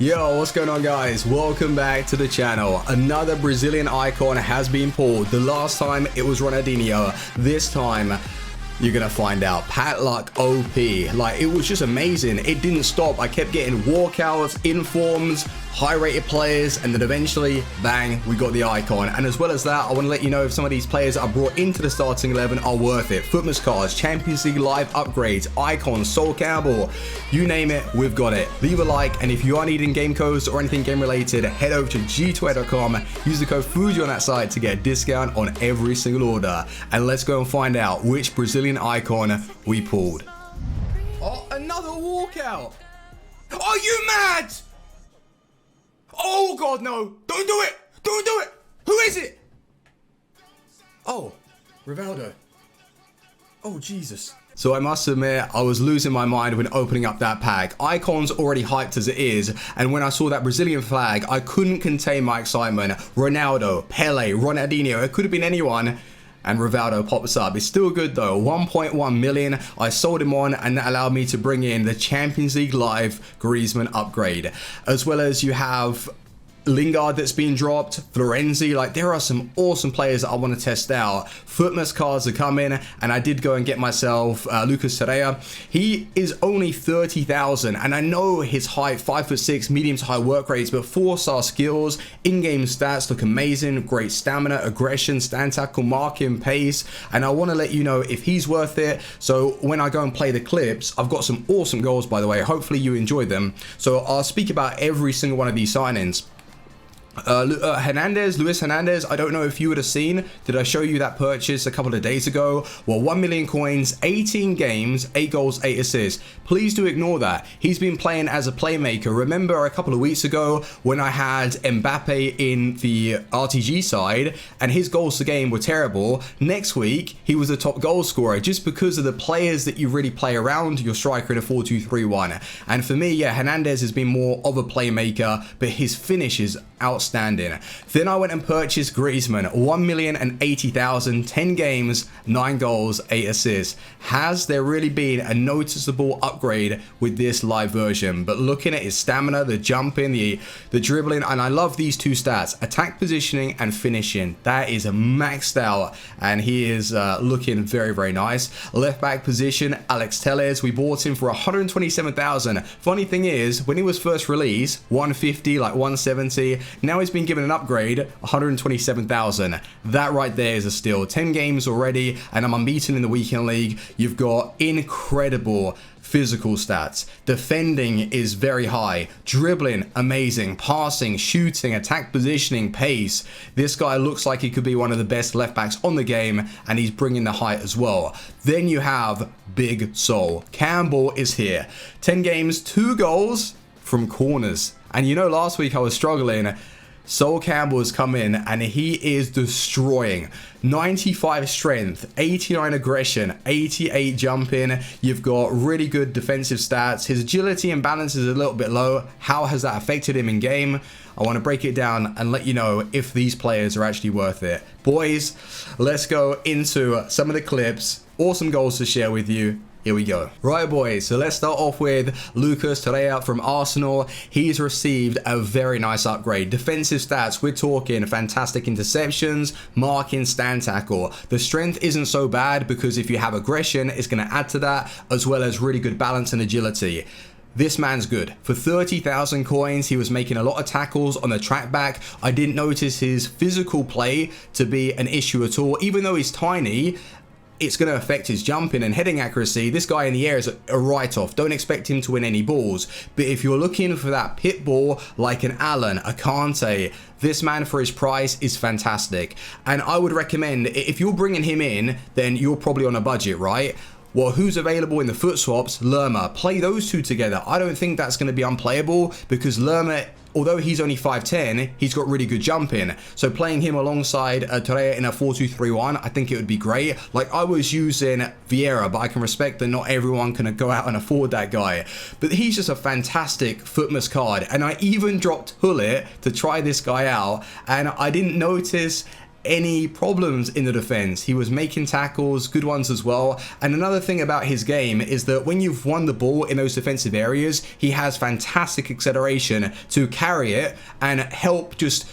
Yo, what's going on guys? Welcome back to the channel. Another Brazilian icon has been pulled. The last time it was Ronaldinho. This time you're gonna find out. Padlock OP. Like, it was just amazing. It didn't stop. I kept getting walkouts, informs, high rated players, and then eventually, bang, we got the icon. And as well as that, I want to let you know if some of these players that are brought into the starting 11 are worth it. Futmas cards, Champions League live upgrades, icons, Sol Campbell, you name it, we've got it. Leave a like, and if you are needing game codes or anything game related, head over to g2a.com, use the code FUJI on that site to get a discount on every single order. And let's go and find out which Brazilian icon we pulled. Oh, another walkout. Are you mad? Oh god, no! Don't do it! Don't do it! Who is it? Oh, Rivaldo. Oh, Jesus. So I must admit, I was losing my mind when opening up that pack. Icon's already hyped as it is, and when I saw that Brazilian flag, I couldn't contain my excitement. Ronaldo, Pele, Ronaldinho, it could have been anyone. And Rivaldo pops up. It's still good though. 1.1 million. I sold him on, and that allowed me to bring in the Champions League Live Griezmann upgrade. As well as you have Lingard that's been dropped, Florenzi. Like, there are some awesome players that I want to test out. Futmas cards are coming, and I did go and get myself Lucas Torreira. He is only 30,000, and I know his height, 5'6", medium to high work rates, but 4-star skills, in-game stats look amazing, great stamina, aggression, stand tackle, marking, pace, and I want to let you know if he's worth it. So when I go and play the clips, I've got some awesome goals, by the way. Hopefully you enjoy them. So I'll speak about every single one of these signings. Luis Hernandez, I don't know if you would have seen, did I show you that purchase a couple of days ago? Well, 1 million coins, 18 games, 8 goals, 8 assists. Please do ignore that. He's been playing as a playmaker. Remember a couple of weeks ago when I had Mbappe in the RTG side and his goals to game were terrible? Next week, he was the top goal scorer just because of the players that you really play around your striker in a 4-2-3-1. And for me, yeah, Hernandez has been more of a playmaker, but his finish is outstanding. Then I went and purchased Griezmann, 1,080,000, 10 games, 9 goals, 8 assists. Has there really been a noticeable upgrade with this live version? But looking at his stamina, the jumping, the dribbling, and I love these two stats, attack positioning and finishing. That is maxed out, and he is looking very, very nice. Left back position, Alex Telles, we bought him for 127,000. Funny thing is, when he was first released, 150, like 170, now he's been given an upgrade, 127,000. That right there is a steal. 10 games already, and I'm unbeaten in the weekend league. You've got incredible physical stats. Defending is very high. Dribbling, amazing. Passing, shooting, attack positioning, pace. This guy looks like he could be one of the best left backs on the game, and he's bringing the height as well. Then you have Big Sol. Campbell is here. 10 games, 2 goals from corners. And you know, last week I was struggling. Sol Campbell has come in and he is destroying. 95 strength, 89 aggression, 88 jumping. You've got really good defensive stats. His agility and balance is a little bit low. How has that affected him in game? I want to break it down and let you know if these players are actually worth it. Boys, let's go into some of the clips. Awesome goals to share with you. Here we go. Right, boys, so let's start off with Lucas Torreira from Arsenal. He's received a very nice upgrade. Defensive stats, we're talking fantastic interceptions, marking, stand tackle. The strength isn't so bad because if you have aggression, it's going to add to that, as well as really good balance and agility. This man's good. For 30,000 coins, he was making a lot of tackles on the track back. I didn't notice his physical play to be an issue at all. Even though he's tiny, it's going to affect his jumping and heading accuracy. This guy in the air is a write-off. Don't expect him to win any balls. But if you're looking for that pit ball like an Allen, a Kante, this man for his price is fantastic. And I would recommend, if you're bringing him in, then you're probably on a budget, right? Well, who's available in the foot swaps? Lerma. Play those two together. I don't think that's going to be unplayable because Lerma, although he's only 5'10", he's got really good jumping. So playing him alongside Torreira in a 4-2-3-1, I think it would be great. Like, I was using Vieira, but I can respect that not everyone can go out and afford that guy. But he's just a fantastic Futmas card. And I even dropped Hullet to try this guy out. And I didn't notice any problems in the defense. He was making tackles, good ones as well. And another thing about his game is that when you've won the ball in those defensive areas, he has fantastic acceleration to carry it and help just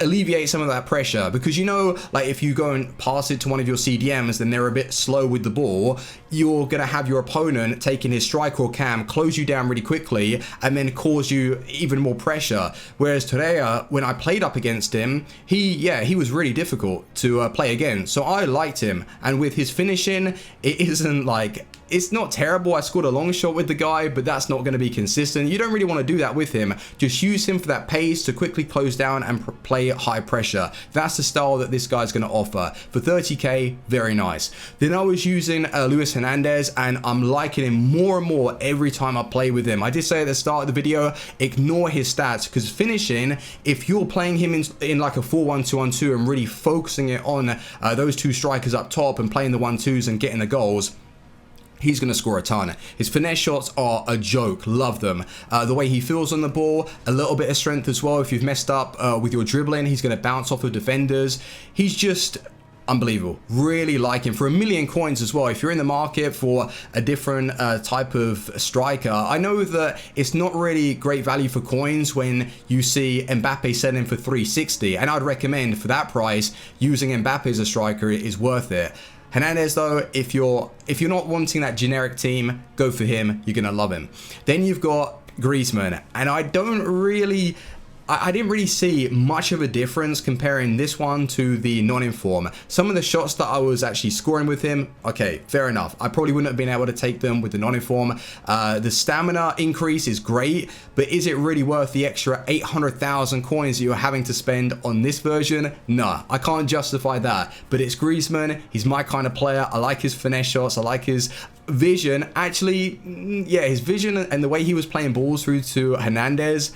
alleviate some of that pressure, because you know, like if you go and pass it to one of your CDMs then they're a bit slow with the ball, you're gonna have your opponent taking his striker or cam, close you down really quickly and then cause you even more pressure. Whereas today, when I played up against him, he was really difficult to play against, so I liked him. And with his finishing, it isn't like, it's not terrible. I scored a long shot with the guy, but that's not going to be consistent. You don't really want to do that with him. Just use him for that pace to quickly close down and play high pressure. That's the style that this guy's going to offer. For 30k, very nice. Then I was using Luis Hernandez, and I'm liking him more and more every time I play with him. I did say at the start of the video, ignore his stats, because finishing, if you're playing him in like a 4-1-2-on-2 and really focusing it on those two strikers up top and playing the 1-2s and getting the goals, he's going to score a ton. His finesse shots are a joke. Love them. The way he feels on the ball, a little bit of strength as well. If you've messed up with your dribbling, he's going to bounce off of defenders. He's just unbelievable. Really like him. For 1 million coins as well, if you're in the market for a different type of striker. I know that it's not really great value for coins when you see Mbappe selling for 360, and I'd recommend for that price using Mbappe as a striker is worth it. Hernandez though, if you're not wanting that generic team, go for him. You're gonna love him. Then you've got Griezmann, and I didn't really see much of a difference comparing this one to the non-inform. Some of the shots that I was actually scoring with him, okay, fair enough. I probably wouldn't have been able to take them with the non-inform. The stamina increase is great, but is it really worth the extra 800,000 coins that you're having to spend on this version? Nah, I can't justify that. But it's Griezmann. He's my kind of player. I like his finesse shots. I like his vision. Actually, yeah, his vision and the way he was playing balls through to Hernandez,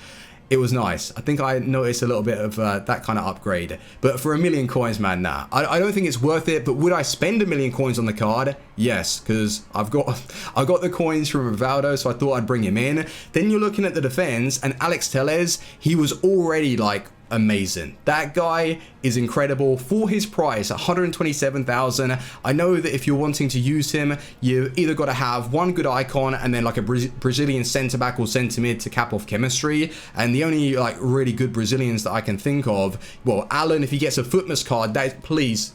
it was nice. I think I noticed a little bit of that kind of upgrade. But for 1 million coins, man, nah. I don't think it's worth it. But would I spend 1 million coins on the card? Yes, because I got the coins from Rivaldo, so I thought I'd bring him in. Then you're looking at the defense, and Alex Telles, he was already like amazing. That guy is incredible for his price, 127,000. I know that if you're wanting to use him, you either got to have one good icon and then like a Brazilian centre back or centre mid to cap off chemistry. And the only like really good Brazilians that I can think of, well, Alan, if he gets a Futmas card, that please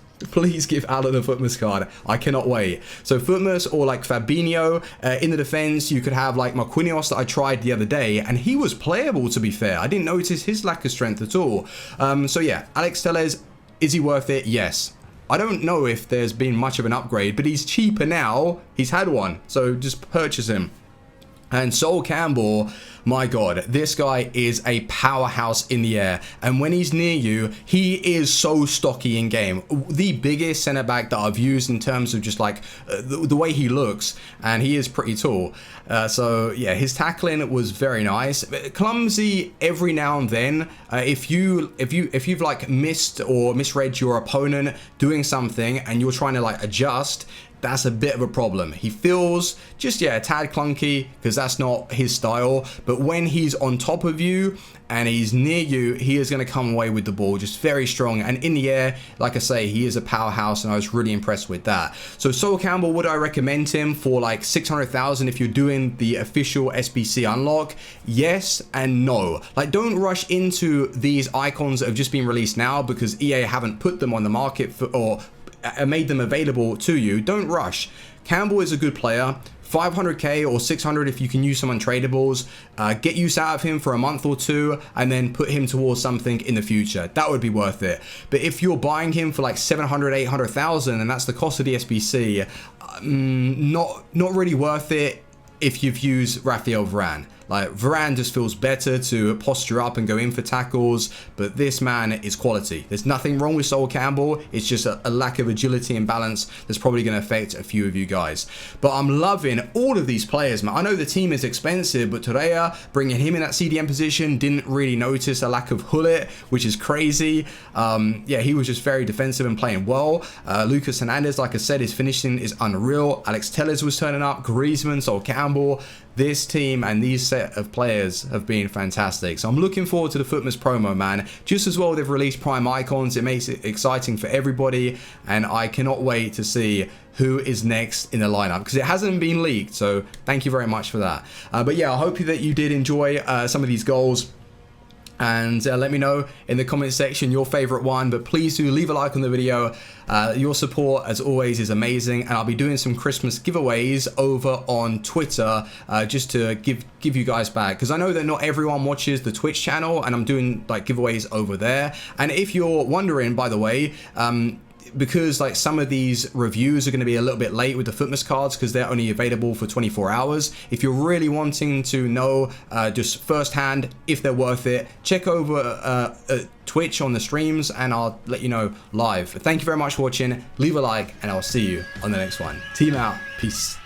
give Alan a Futmas card. I cannot wait. So Futmas or like Fabinho in the defense. You could have like Marquinhos that I tried the other day, and he was playable, to be fair. I didn't notice his lack of strength at all. So yeah, Alex Telles, is he worth it? Yes. I don't know if there's been much of an upgrade, but he's cheaper now. He's had one, so just purchase him. And Sol Campbell, my God, this guy is a powerhouse in the air. And when he's near you, he is so stocky in game. The biggest centre back that I've used in terms of just like the way he looks. And he is pretty tall. So yeah, his tackling was very nice. Clumsy every now and then. If you've like missed or misread your opponent doing something and you're trying to like adjust, that's a bit of a problem. He feels just, yeah, a tad clunky because that's not his style. But when he's on top of you and he's near you, he is going to come away with the ball just very strong. And in the air, like I say, he is a powerhouse, and I was really impressed with that. So Sol Campbell, would I recommend him for like 600,000 if you're doing the official SBC unlock? Yes and no. Like, don't rush into these icons that have just been released now because EA haven't put them on the market or made them available to you. Don't rush. Campbell is a good player. 500k or 600 if you can use some untradables. Get use out of him for a month or two and then put him towards something in the future. That would be worth it. But if you're buying him for like 700, 800,000 and that's the cost of the SBC, not really worth it if you've used Raphael Varane. Like, Varane just feels better to posture up and go in for tackles, but this man is quality. There's nothing wrong with Sol Campbell. It's just a lack of agility and balance that's probably going to affect a few of you guys. But I'm loving all of these players, man. I know the team is expensive, but Torreira, bringing him in that CDM position, didn't really notice a lack of Hullet, which is crazy. Yeah, he was just very defensive and playing well. Lucas Hernandez, like I said, his finishing is unreal. Alex Telles was turning up. Griezmann, Sol Campbell. this team and these set of players have been fantastic. So I'm looking forward to the Futmas promo, man. Just as well, they've released prime icons. It makes it exciting for everybody, and I cannot wait to see who is next in the lineup, because it hasn't been leaked. So thank you very much for that. But yeah, I hope that you did enjoy some of these goals. And let me know in the comment section your favorite one, but please do leave a like on the video. Your support, as always, is amazing, and I'll be doing some Christmas giveaways over on Twitter just to give you guys back, because I know that not everyone watches the Twitch channel, and I'm doing like giveaways over there. And if you're wondering, by the way, because like some of these reviews are going to be a little bit late with the Futmas cards because they're only available for 24 hours. If you're really wanting to know just firsthand if they're worth it, check over Twitch on the streams and I'll let you know live. Thank you very much for watching. Leave a like and I'll see you on the next one. Team out. Peace.